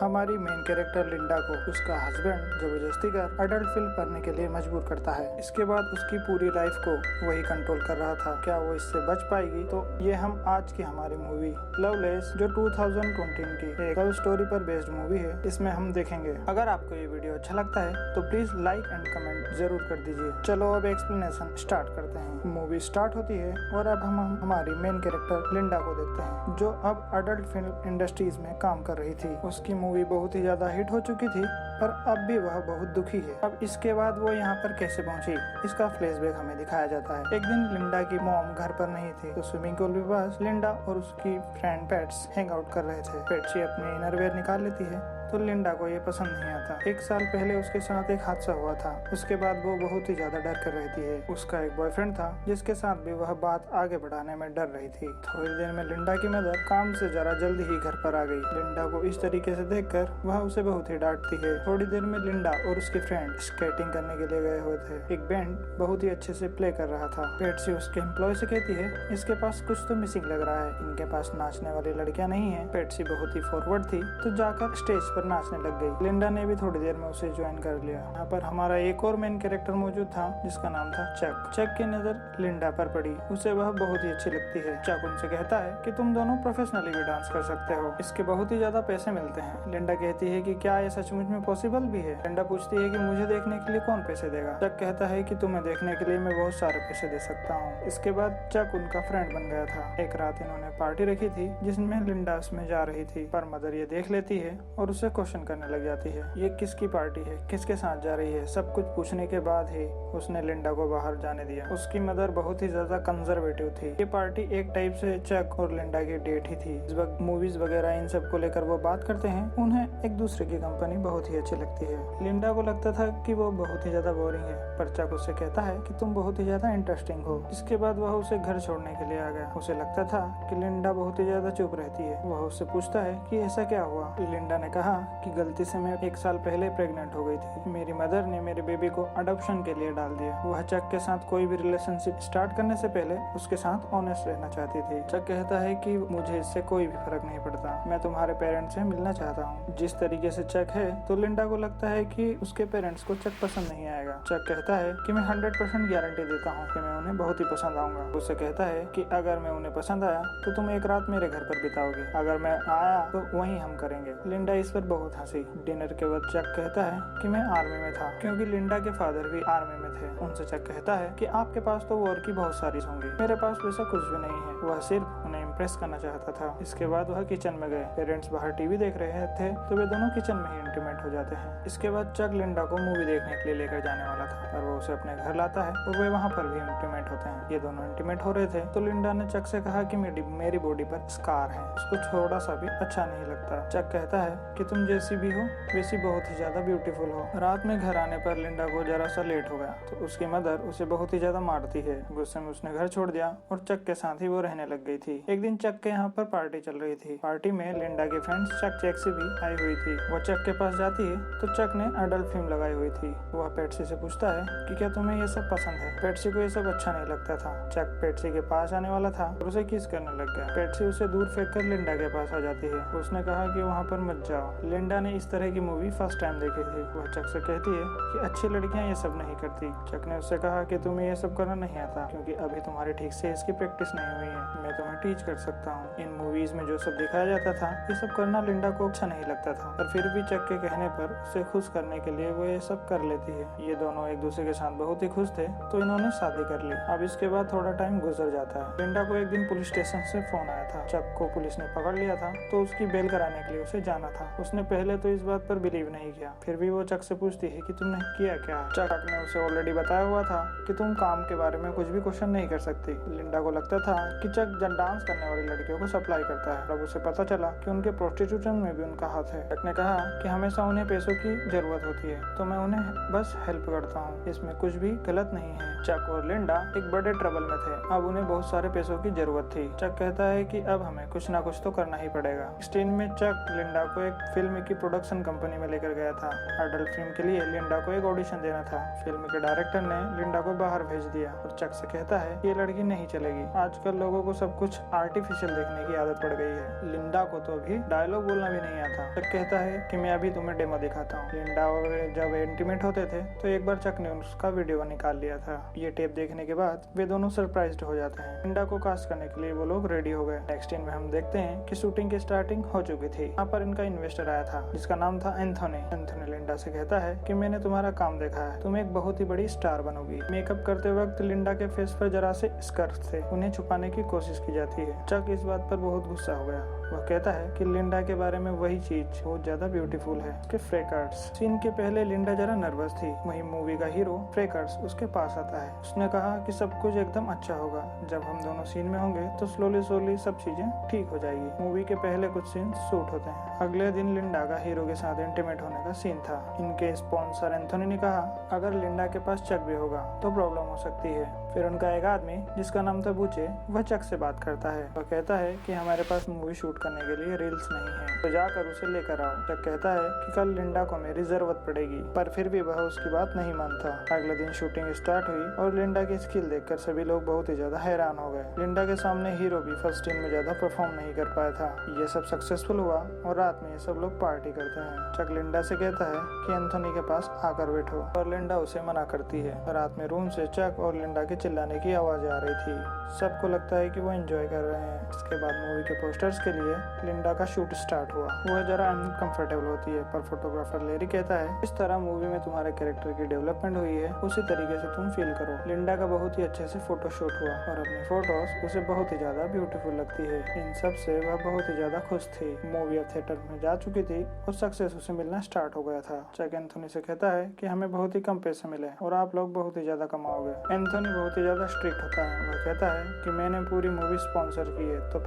हमारी main character Linda को उसका हस्बैंड जबरदस्ती कर अडल्ट फिल्म करने के लिए मजबूर करता है। इसके बाद उसकी पूरी लाइफ को वही कंट्रोल कर रहा था। क्या वो इससे बच पाएगी? तो ये हम आज की हमारी मूवी लवलेस, जो 2020 की एक लव स्टोरी पर बेस्ड मूवी है, इसमें हम देखेंगे। अगर आपको ये वीडियो अच्छा लगता है तो प्लीज लाइक एंड कमेंट जरूर कर दीजिए। चलो अब एक्सप्लेनेशन स्टार्ट करते हैं। मूवी स्टार्ट होती है और अब हम हमारी मेन कैरेक्टर लिंडा को देखते हैं, जो अब अडल्ट फिल्म इंडस्ट्रीज में काम कर रही थी। उसकी मूवी बहुत ही ज्यादा हिट हो चुकी थी, पर अब भी वह बहुत दुखी है। अब इसके बाद वो यहाँ पर कैसे पहुंची, इसका फ्लैशबैक हमें दिखाया जाता है। एक दिन लिंडा की मॉम घर पर नहीं थी, तो स्विमिंग पूल के पास लिंडा और उसकी फ्रेंड पेट्स हैंग आउट कर रहे थे। पेट्सी अपनी इनरवेयर निकाल लेती है तो लिंडा को ये पसंद नहीं आता। एक साल पहले उसके साथ एक हादसा हुआ था। उसके बाद वो बहुत ही ज्यादा डर कर रहती है। उसका एक बॉयफ्रेंड था जिसके साथ भी वह बात आगे बढ़ाने में डर रही थी। थोड़ी देर में लिंडा की मदर काम से जरा जल्दी ही घर पर आ गई। लिंडा को इस तरीके से देखकर वह उसे बहुत ही डांटती है। थोड़ी देर में लिंडा और उसकी फ्रेंड स्केटिंग करने के लिए गए हुए थे। एक बैंड बहुत ही अच्छे से प्ले कर रहा था। पेट्सी उसके एम्प्लॉय से कहती है, इसके पास कुछ तो मिसिंग लग रहा है, इनके पास नाचने वाली लड़कियां नहीं है। पेट्सी बहुत ही फॉरवर्ड थी तो जाकर स्टेज पर नाचने लग गई। लिंडा ने भी थोड़ी देर में उसे ज्वाइन कर लिया। यहाँ पर हमारा एक और मेन कैरेक्टर मौजूद था जिसका नाम था चक। चक की नजर लिंडा पर पड़ी। उसे वह बहुत ही अच्छी लगती है। चक उनसे कहता है कि तुम दोनों प्रोफेशनली भी डांस कर सकते हो, इसके बहुत ही ज्यादा पैसे मिलते हैं। लिंडा कहती है कि क्या ये सचमुच में पॉसिबल भी है? लिंडा पूछती है कि मुझे देखने के लिए कौन पैसे देगा? चक कहता है कि तुम्हें देखने के लिए मैं बहुत सारे पैसे दे सकता हूँ। इसके बाद चक उनका फ्रेंड बन गया था। एक रात इन्होंने पार्टी रखी थी जिसमें लिंडा उसमें जा रही थी, पर मदर ये देख लेती है और उसे क्वेश्चन करने लग जाती है। ये किसकी पार्टी है, किसके साथ जा रही है? सब कुछ पूछने के बाद ही उसने लिंडा को बाहर जाने दिया। उसकी मदर बहुत ही ज्यादा कंजर्वेटिव थी। ये पार्टी एक टाइप से चक और लिंडा की डेट ही थी। इस वक्त मूवीज वगैरह इन सब को लेकर वो बात करते हैं। उन्हें एक दूसरे की कंपनी बहुत ही अच्छी लगती है। लिंडा को लगता था कि वो बहुत ही ज्यादा बोरिंग है, पर चक उससे कहता है कि तुम बहुत ही ज्यादा इंटरेस्टिंग हो। इसके बाद वह उसे घर छोड़ने के लिए आ गया। उसे लगता था कि लिंडा बहुत ही ज्यादा चुप रहती है। वह उससे पूछता है कि ऐसा क्या हुआ? लिंडा ने कहा कि गलती से मैं 1 साल पहले प्रेग्नेंट हो गई थी। मेरी मदर ने मेरे बेबी को अडॉप्शन के लिए डाल दिया। वह चक के साथ कोई भी रिलेशनशिप स्टार्ट करने से पहले उसके साथ ऑनेस्ट रहना चाहती थी। चक कहता है कि मुझे इससे कोई भी फर्क नहीं पड़ता, मैं तुम्हारे पेरेंट्स से मिलना चाहता हूँ। जिस तरीके से चक है तो लिंडा को लगता है कि उसके पेरेंट्स को चक पसंद नहीं आएगा। चक कहता है कि मैं 100% गारंटी देता हूँ कि मैं उन्हें बहुत ही पसंद आऊंगा। उससे कहता है कि अगर मैं उन्हें पसंद आया तो तुम एक रात मेरे घर पर बिताओगे, अगर मैं आया तो वहीं हम करेंगे। लिंडा इस पर बहुत हंसी। डिनर के बाद चक कहता है कि मैं आर्मी में था, क्योंकि लिंडा के फादर भी आर्मी में थे। उनसे चक कहता है कि आपके पास तो वॉर की बहुत सारी होंगी, मेरे पास वैसा कुछ भी नहीं है। वह सिर्फ उन्हें इम्प्रेस करना चाहता था। इसके बाद वह किचन में गए। पेरेंट्स बाहर टीवी देख रहे थे तो वे दोनों किचन में ही इंटीमेट हो जाते हैं। इसके बाद चक लिंडा को मूवी देखने के लिए लेकर जाने वाला था, पर वो उसे अपने घर लाता है और वे वहाँ पर भी इंटीमेट होते हैं। ये दोनों इंटीमेट हो रहे थे तो लिंडा ने चक से कहा कि मेरी बॉडी पर स्कार है, उसको थोड़ा सा भी अच्छा नहीं लगता। चक कहता है कि तुम जैसी भी हो वैसी बहुत ही ज्यादा ब्यूटीफुल हो। रात में घर आने पर लिंडा को जरा सा लेट हो गया तो उसकी मदर उसे बहुत ही ज्यादा मारती है। गुस्से में उसने घर छोड़ दिया और चक के साथ ही वो रहने लग गई थी। एक दिन चक के यहाँ पर पार्टी चल रही थी। पार्टी में लिंडा की फ्रेंड्स चक चेक्सी भी आई हुई थी। वो चक के पास जाती है तो चक ने अडल्ट फिल्म लगाई हुई थी। वह पेट्सी से पूछता है कि क्या तुम्हें ये सब पसंद है? पेट्सी को ये सब अच्छा नहीं लगता था। चक पेट्सी के पास आने वाला था और उसे किस करने लग गया। पेट्सी उसे दूर फेंक कर लिंडा के पास आ जाती है। उसने कहा कि वहाँ पर मत जाओ। लिंडा ने इस तरह की मूवी फर्स्ट टाइम देखी थी। वह चक से कहती है कि अच्छी लड़कियां ये सब नहीं करती। चक ने उससे कहा कि तुम्हें ये सब करना नहीं आता, क्योंकि अभी तुम्हारी ठीक से इसकी प्रैक्टिस नहीं हुई है। मैं तुम्हें टीच कर सकता हूँ। इन मूवीज में जो सब दिखाया जाता था ये सब करना लिंडा को अच्छा नहीं लगता था, पर फिर भी चक के कहने पर उसे खुश करने के लिए वो ये सब कर लेती है। ये दोनों एक दूसरे के साथ बहुत ही खुश थे तो इन्होंने शादी कर ली। अब इसके बाद थोड़ा टाइम गुजर जाता है। लिंडा को एक दिन पुलिस स्टेशन से फोन आया था। चक को पुलिस ने पकड़ लिया था तो उसकी बेल कराने के लिए उसे जाना था। उसने पहले तो इस बात पर बिलीव नहीं किया, फिर भी वो चक से पूछती है कि तुमने किया क्या? चक ने उसे ऑलरेडी बताया हुआ था कि तुम काम के बारे में कुछ भी क्वेश्चन नहीं कर सकती। लिंडा को लगता था कि चक डांस करने वाली लड़कियों को सप्लाई करता है। अब उसे पता चला कि उनके प्रोस्टिट्यूशन में भी उनका हाथ है। चक ने कहा कि हमेशा उन्हें पैसों की जरूरत होती है तो मैं उन्हें बस हेल्प करता हूँ, इसमें कुछ भी गलत नहीं है। चक और लिंडा एक बड़े ट्रबल में थे। अब उन्हें बहुत सारे पैसों की जरूरत थी। चक कहता है कि अब हमें कुछ ना कुछ तो करना ही पड़ेगा। स्टेन में चक लिंडा को एक फिल्म की प्रोडक्शन कंपनी में लेकर गया था। अडल्ट फिल्म के लिए लिंडा को एक ऑडिशन देना था। फिल्म के डायरेक्टर ने लिंडा को बाहर भेज दिया और चक से कहता है ये लड़की नहीं चलेगी। आजकल लोगों को सब कुछ आर्ट आर्टिफिशियल देखने की आदत पड़ गई है। लिंडा को तो अभी डायलॉग बोलना भी नहीं आता। चक कहता है कि मैं अभी तुम्हें डेमो दिखाता हूँ। लिंडा और जब इंटीमेट होते थे तो एक बार चक ने उसका वीडियो निकाल लिया था। ये टेप देखने के बाद वे दोनों सरप्राइज्ड हो जाते हैं। लिंडा को कास्ट करने के लिए वो लोग रेडी हो गए। नेक्स्ट सीन में हम देखते हैं कि शूटिंग की स्टार्टिंग हो चुकी थी। यहाँ पर इनका इन्वेस्टर आया था जिसका नाम था एंथोनी। एंथोनी लिंडा से कहता है कि मैंने तुम्हारा काम देखा है, तुम एक बहुत ही बड़ी स्टार बनोगी। मेकअप करते वक्त लिंडा के फेस पर जरा से स्कर्फ थे, उन्हें छुपाने की कोशिश की जाती है। चक इस बात पर बहुत गुस्सा हो गया। वह कहता है कि लिंडा के बारे में वही चीज बहुत ज्यादा ब्यूटीफुल है, उसके फ्रेकर्स। सीन के पहले लिंडा जरा नर्वस थी। वही मूवी का हीरो फ्रेकर्स उसके पास आता है। उसने कहा कि सब कुछ एकदम अच्छा होगा, जब हम दोनों सीन में होंगे तो स्लोली सब चीजें ठीक हो जाएगी। मूवी के पहले कुछ सीन शूट होते हैं। अगले दिन लिंडा का हीरो के साथ इंटीमेट होने का सीन था। इनके स्पॉन्सर एंथोनी ने कहा अगर लिंडा के पास चक भी होगा तो प्रॉब्लम हो सकती है। फिर उनका एक आदमी जिसका नाम था बूचे, वह चक से बात करता है। वह कहता है कि हमारे पास मूवी शूट करने के लिए रील्स नहीं है, तो जाकर उसे लेकर आओ। चक कहता है कि कल लिंडा को मेरी जरूरत पड़ेगी, पर फिर भी वह उसकी बात नहीं मानता। अगले दिन शूटिंग स्टार्ट हुई और लिंडा की स्किल देखकर सभी लोग बहुत ही ज्यादा हैरान हो गए। लिंडा के सामने हीरो भी फर्स्ट सीन में ज्यादा परफॉर्म नहीं कर पाया था। ये सब सक्सेसफुल हुआ और रात में ये सब लोग पार्टी करते हैं। चक लिंडा से कहता है कि एंथोनी के पास आकर बैठो, और लिंडा उसे मना करती है। रात में रूम से चक और लिंडा के चिल्लाने की आवाज आ रही थी। सबको लगता है कि वो एंजॉय कर रहे हैं। इसके बाद मूवी के पोस्टर्स के लिए लिंडा का शूट स्टार्ट हुआ। वह जरा अनकंफर्टेबल होती है, पर फोटोग्राफर लेरी कहता है इस तरह मूवी में तुम्हारे कैरेक्टर की डेवलपमेंट हुई है, उसी तरीके से तुम फील करो। लिंडा का बहुत ही अच्छे से फोटो शूट हुआ और अपनी फोटोज उसे बहुत ही ज्यादा ब्यूटीफुल लगती है। इन सब से वह बहुत ही ज्यादा खुश थी। मूवी अब थिएटर में जा चुकी थी और सक्सेस उसे मिलना स्टार्ट हो गया था। चक एंथोनी से कहता है कि हमें बहुत ही कम पैसे मिले और आप लोग बहुत ही ज्यादा कमाओगे। एंथोनी बहुत ही ज्यादा स्ट्रिक्ट होता है। वह कहता है कि मैंने पूरी मूवी स्पॉन्सर की है, तो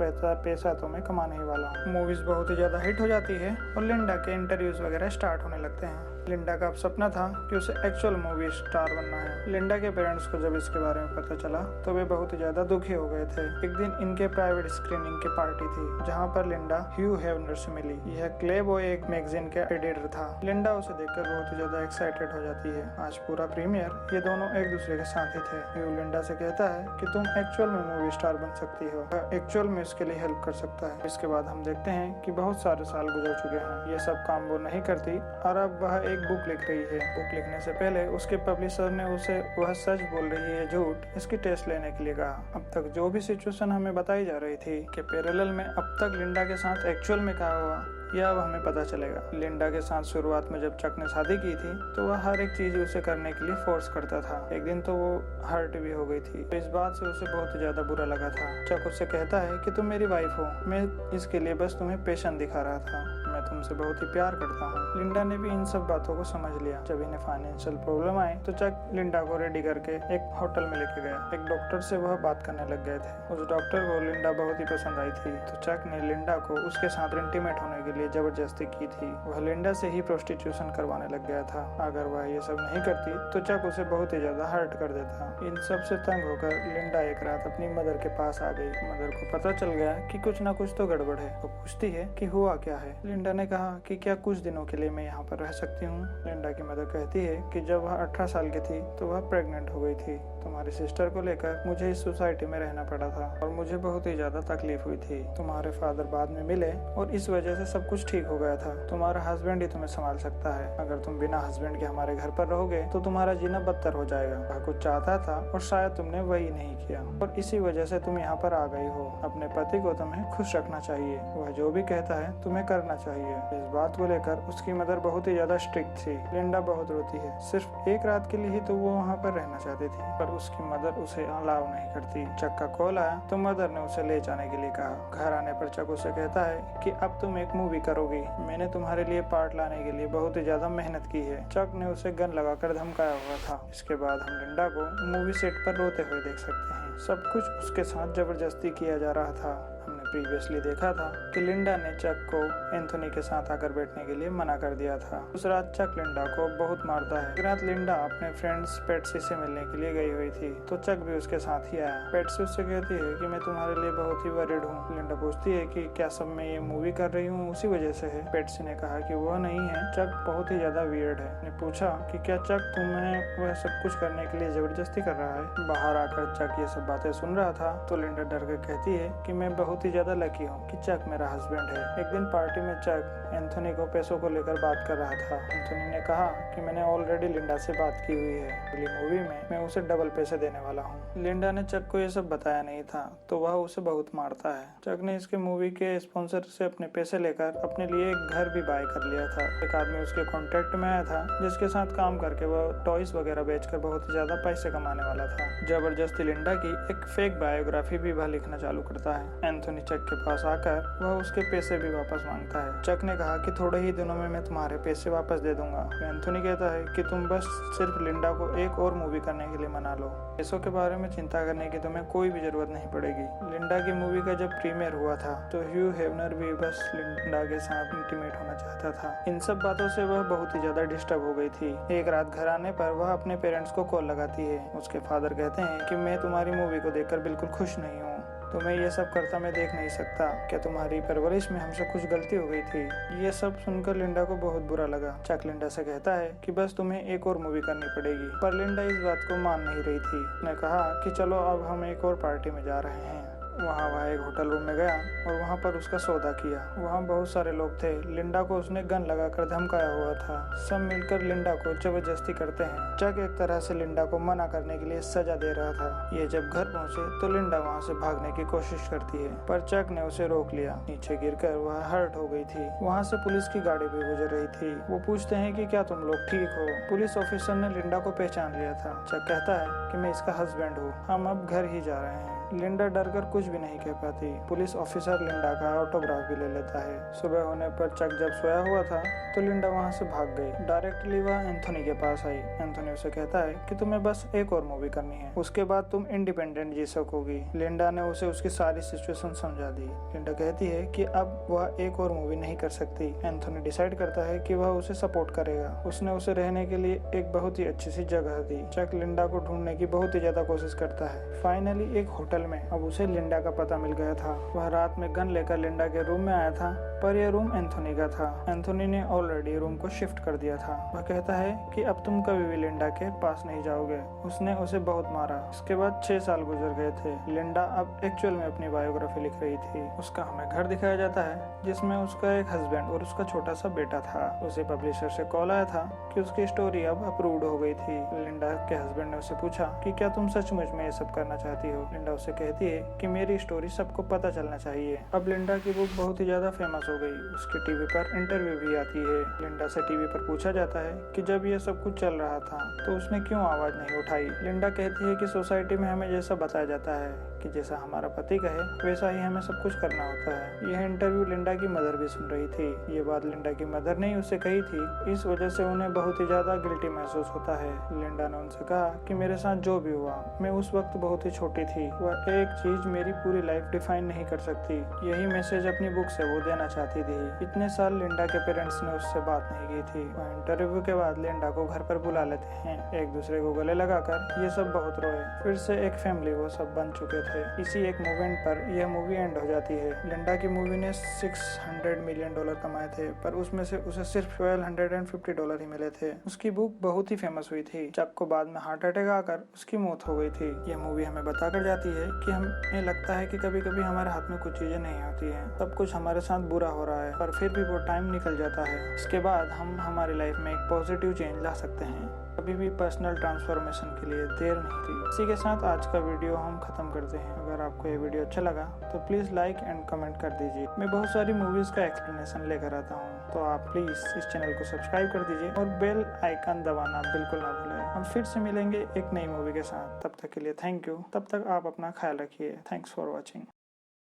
पैसा तो मैं कमाने ही वाला हूँ। मूवीज बहुत ही ज्यादा हिट हो जाती है और लिंडा के इंटरव्यूज वगैरह स्टार्ट होने लगते हैं। लिंडा का अब सपना था कि उसे एक्चुअल मूवी स्टार बनना है। लिंडा के पेरेंट्स को जब इसके बारे में पता चला तो वे बहुत ही ज्यादा दुखी हो गए थे। एक दिन इनके प्राइवेट स्क्रीनिंग की पार्टी थी जहाँ पर लिंडा ह्यू हेवनर से मिली। यह क्लेबॉय एक मैगजीन के एडिटर था। लिंडा उसे देखकर बहुत ही ज्यादा एक्साइटेड हो जाती है। आज पूरा प्रीमियर ये दोनों एक दूसरे के साथ ही थे। ह्यू लिंडा से कहता है कि तुम एक्चुअल में मूवी स्टार बन सकती हो, एक्चुअल में इसके लिए हेल्प कर सकता है। इसके बाद हम देखते हैं कि बहुत सारे साल गुजर चुके हैं। ये सब काम वो नहीं करती और अब वह एक बुक लिख रही है। बुक लिखने से पहले उसके पब्लिशर ने उसे वह सच बोल रही है झूठ, इसकी टेस्ट लेने के लिए कहा। अब तक जो भी सिचुएशन हमें बताई जा रही थी कि पैरेलल में अब तक लिंडा के साथ एक्चुअल में क्या हुआ यह अब हमें पता चलेगा। लिंडा के साथ शुरुआत में जब चक ने शादी की थी तो वह हर एक चीज उसे करने के लिए फोर्स करता था। एक दिन तो वो हर्ट भी हो गई थी, तो इस बात से उसे बहुत ज्यादा बुरा लगा था। चक उससे कहता है कि तुम मेरी वाइफ हो, मैं इसके लिए बस तुम्हें पेशेंस दिखा रहा था, मैं तुमसे बहुत ही प्यार करता हूँ। लिंडा ने भी इन सब बातों को समझ लिया। जब इन्हें फाइनेंशियल प्रॉब्लम आई तो चक लिंडा को रेडी करके एक होटल में लेके गया। एक डॉक्टर से वह बात करने लग गए थे। उस डॉक्टर को लिंडा बहुत ही पसंद आई थी, तो चक ने लिंडा को उसके साथ इंटीमेट होने के लिए जबरदस्ती की थी। वह लिंडा से ही प्रोस्टिट्यूशन करवाने लग गया था। अगर वह ये सब नहीं करती तो चक उसे बहुत ही ज्यादा हर्ट कर देता। इन सब से तंग होकर लिंडा एक रात अपनी मदर के पास आ गई। मदर को पता चल गया कि कुछ ना कुछ तो गड़बड़ है। वो पूछती है कि हुआ क्या है। लिंडा ने कहा कि क्या कुछ दिनों के लिए मैं यहाँ पर रह सकती हूँ। लिंडा की मदर कहती है कि जब वह 18 साल की थी तो वह प्रेग्नेंट हो गई थी। तुम्हारी सिस्टर को लेकर मुझे इस सोसाइटी में रहना पड़ा था और मुझे बहुत ही ज्यादा तकलीफ हुई थी। तुम्हारे फादर बाद में मिले और इस वजह से सब कुछ ठीक हो गया था। तुम्हारा हस्बैंड ही तुम्हें संभाल सकता है। अगर तुम बिना हस्बैंड के हमारे घर पर रहोगे तो तुम्हारा जीना बदतर हो जाएगा। वह कुछ चाहता था और शायद तुमने वही नहीं किया और इसी वजह से तुम यहाँ पर आ गई हो। अपने पति को तुम्हें खुश रखना चाहिए, वह जो भी कहता है तुम्हें करना चाहिए। इस बात को लेकर उसकी मदर बहुत ही ज्यादा स्ट्रिक्ट थी। लिंडा बहुत रोती है। सिर्फ एक रात के लिए ही तो वो वहाँ पर रहना चाहती थी, पर उसकी मदर उसे अलाउ नहीं करती। चक का कॉल आया तो मदर ने उसे ले जाने के लिए कहा। घर आने पर चक उसे कहता है कि अब तुम एक मूवी करोगी, मैंने तुम्हारे लिए पार्ट लाने के लिए बहुत ही ज्यादा मेहनत की है। चक ने उसे गन लगाकर धमकाया हुआ था। इसके बाद हम लिंडा को मूवी सेट पर रोते हुए देख सकते हैं। सब कुछ उसके साथ जबरदस्ती किया जा रहा था। हमने प्रीवियसली देखा था कि लिंडा ने चक को एंथोनी के साथ आकर बैठने के लिए मना कर दिया था। उस रात चक लिंडा को बहुत मारता है। एक रात लिंडा अपने फ्रेंड्स पेट्सी से मिलने के लिए गई हुई थी तो चक भी उसके साथ ही आया। पेट्सी उससे कहती है कि मैं तुम्हारे लिए बहुत ही वरीड हूँ। लिंडा पूछती है कि क्या सब मैं ये मूवी कर रही हूँ उसी वजह से है। पेट्सी ने कहा कि वह नहीं है, चक बहुत ही ज्यादा वियर्ड है। ने पूछा कि क्या चक तुम्हें वह सब कुछ करने के लिए जबरदस्ती कर रहा है। बाहर आकर चक ये सब बातें सुन रहा था तो लिंडा डर कर कहती है कि मैं बहुत ही ज्यादा लकी हूँ कि चक मेरा हस्बैंड है। एक दिन पार्टी में चक एंथोनी को पैसों को लेकर बात कर रहा था। एंथोनी ने कहा कि मैंने ऑलरेडी लिंडा से बात की हुई है, अगली मूवी में मैं उसे डबल पैसे देने वाला हूँ। लिंडा ने चक को ये सब बताया नहीं था तो वह उसे बहुत मारता है। चक ने इसके मूवी के स्पॉन्सर से अपने पैसे लेकर अपने लिए एक घर भी बाय कर लिया था। एक आदमी उसके कॉन्टेक्ट में आया था जिसके साथ काम करके वह टॉयज वगैरह बेचकर बहुत ही ज्यादा पैसे कमाने वाला था। जबरदस्ती लिंडा की एक फेक बायोग्राफी भी वह लिखना चालू करता है। एंथोनी चक के पास आकर वह उसके पैसे भी वापस मांगता है। चक ने कहा कि थोड़े ही दिनों में मैं तुम्हारे पैसे वापस दे दूंगा। एंथोनी कहता है कि तुम बस सिर्फ लिंडा को एक और मूवी करने के लिए मना लो, पैसों के बारे में चिंता करने की तुम्हें कोई भी जरूरत नहीं पड़ेगी। लिंडा की मूवी का जब प्रीमियर हुआ था तो ह्यू हेवनर भी बस लिंडा के साथ इंटीमेट होना चाहता था। इन सब बातों से वह बहुत ही ज्यादा डिस्टर्ब हो गई थी। एक रात घर आने पर वह अपने पेरेंट्स को कॉल लगाती है। उसके फादर कहते हैं कि मैं तुम्हारी मूवी को देखकर बिल्कुल खुश नहीं हूँ, तुम्हें ये सब करता मैं देख नहीं सकता। क्या तुम्हारी परवरिश में हमसे कुछ गलती हो गई थी? ये सब सुनकर लिंडा को बहुत बुरा लगा। चक लिंडा से कहता है कि बस तुम्हें एक और मूवी करनी पड़ेगी, पर लिंडा इस बात को मान नहीं रही थी। उसने कहा कि चलो अब हम एक और पार्टी में जा रहे हैं। वह एक होटल रूम में गया और वहाँ पर उसका सौदा किया। वहाँ बहुत सारे लोग थे। लिंडा को उसने गन लगाकर धमकाया हुआ था। सब मिलकर लिंडा को जबरदस्ती करते हैं। चक एक तरह से लिंडा को मना करने के लिए सजा दे रहा था। ये जब घर पहुँचे तो लिंडा वहाँ से भागने की कोशिश करती है पर चक ने उसे रोक लिया। नीचे गिरकर वह हर्ट हो गई थी। वहाँ से पुलिस की गाड़ी भी गुजर रही थी। वो पूछते हैं कि क्या तुम लोग ठीक हो? पुलिस ऑफिसर ने लिंडा को पहचान लिया था। चक कहता है कि मैं इसका हस्बैंड हूँ, हम अब घर ही जा रहे हैं। लिंडा डरकर कुछ भी नहीं कह पाती। पुलिस ऑफिसर लिंडा का ऑटोग्राफ भी ले लेता है। सुबह होने पर चक जब सोया हुआ था तो लिंडा वहाँ से भाग गई। डायरेक्टली वह एंथोनी के पास आई। एंथोनी उसे कहता है कि तुम्हें बस एक और मूवी करनी है, उसके बाद तुम इंडिपेंडेंट जी सकोगी। लिंडा ने उसे उसकी सारी सिचुएशन समझा दी। लिंडा कहती है कि अब वह एक और मूवी नहीं कर सकती। एंथोनी डिसाइड करता है कि वह उसे सपोर्ट करेगा। उसने उसे रहने के लिए एक बहुत ही अच्छी सी जगह दी। चक लिंडा को ढूंढने की बहुत ही ज्यादा कोशिश करता है। फाइनली एक होटल में अब उसे लिंडा का पता मिल गया था। वह रात में गन लेकर लिंडा के रूम में आया था पर यह रूम एंथोनी का था। एंथोनी ने ऑलरेडी रूम को शिफ्ट कर दिया था। वह कहता है कि अब तुम कभी भी लिंडा के पास नहीं जाओगे। उसने उसे बहुत मारा। इसके बाद 6 साल गुजर गए थे। लिंडा अब एक्चुअल में अपनी बायोग्राफी लिख रही थी। उसका हमें घर दिखाया जाता है जिसमें उसका एक हस्बैंड और उसका छोटा सा बेटा था। उसे पब्लिशर से कॉल आया था कि उसकी स्टोरी अब अप्रूव्ड हो गई थी। लिंडा के हस्बैंड ने उसे पूछा कि क्या तुम सचमुच में ये सब करना चाहती हो? लिंडा उसे कहती है कि मेरी स्टोरी सबको पता चलना चाहिए। अब लिंडा की बुक बहुत ही ज्यादा फेमस हो गई। उसकी टीवी पर इंटरव्यू भी आती है। लिंडा से टीवी पर पूछा जाता है कि जब ये सब कुछ चल रहा था तो उसने क्यों आवाज नहीं उठाई। लिंडा कहती है कि सोसाइटी में हमें जैसा बताया जाता है कि जैसा हमारा पति कहे वैसा ही हमें सब कुछ करना होता है। यह इंटरव्यू लिंडा की मदर भी सुन रही थी। ये बात लिंडा की मदर ने उसे कही थी। इस वजह से उन्हें बहुत ही ज्यादा गिल्टी महसूस होता है। लिंडा ने उनसे कहा कि मेरे साथ जो भी हुआ, मैं उस वक्त बहुत ही छोटी थी। वह एक चीज मेरी पूरी लाइफ डिफाइन नहीं कर सकती। यही मैसेज अपनी बुक से वो देना चाहती थी। इतने साल लिंडा के पेरेंट्स ने उससे बात नहीं की थी। वह इंटरव्यू के बाद लिंडा को घर पर बुला लेते हैं। एक दूसरे को गले लगाकर ये सब बहुत रोए। फिर से एक फैमिली वो सब बन चुके थे। इसी एक मूवमेंट पर यह मूवी एंड हो जाती है। लिंडा की मूवी ने $600 मिलियन कमाए थे पर उसमें से उसे सिर्फ $1,250 ही मिले थे। उसकी बुक बहुत ही फेमस हुई थी। चक को बाद में हार्ट अटैक आकर उसकी मौत हो गई थी। यह मूवी हमें बताकर जाती है कि हमें लगता है कि कभी कभी हमारे हाथ में कुछ चीजें नहीं होती हैं। सब कुछ हमारे साथ बुरा हो रहा है पर फिर भी वो टाइम निकल जाता है। इसके बाद हम हमारी लाइफ में एक पॉजिटिव चेंज ला सकते हैं। कभी भी पर्सनल ट्रांसफॉर्मेशन के लिए देर नहीं थी। इसी के साथ आज का वीडियो हम खत्म करते हैं। अगर आपको ये वीडियो अच्छा लगा तो प्लीज लाइक एंड कमेंट कर दीजिए। मैं बहुत सारी मूवीज का एक्सप्लेनेशन लेकर आता हूँ तो आप प्लीज इस चैनल को सब्सक्राइब कर दीजिए और बेल आइकन दबाना बिल्कुल ना भूलें। हम फिर से मिलेंगे एक नई मूवी के साथ। तब तक के लिए थैंक यू। तब तक आप अपना ख्याल रखिए। Thanks for watching.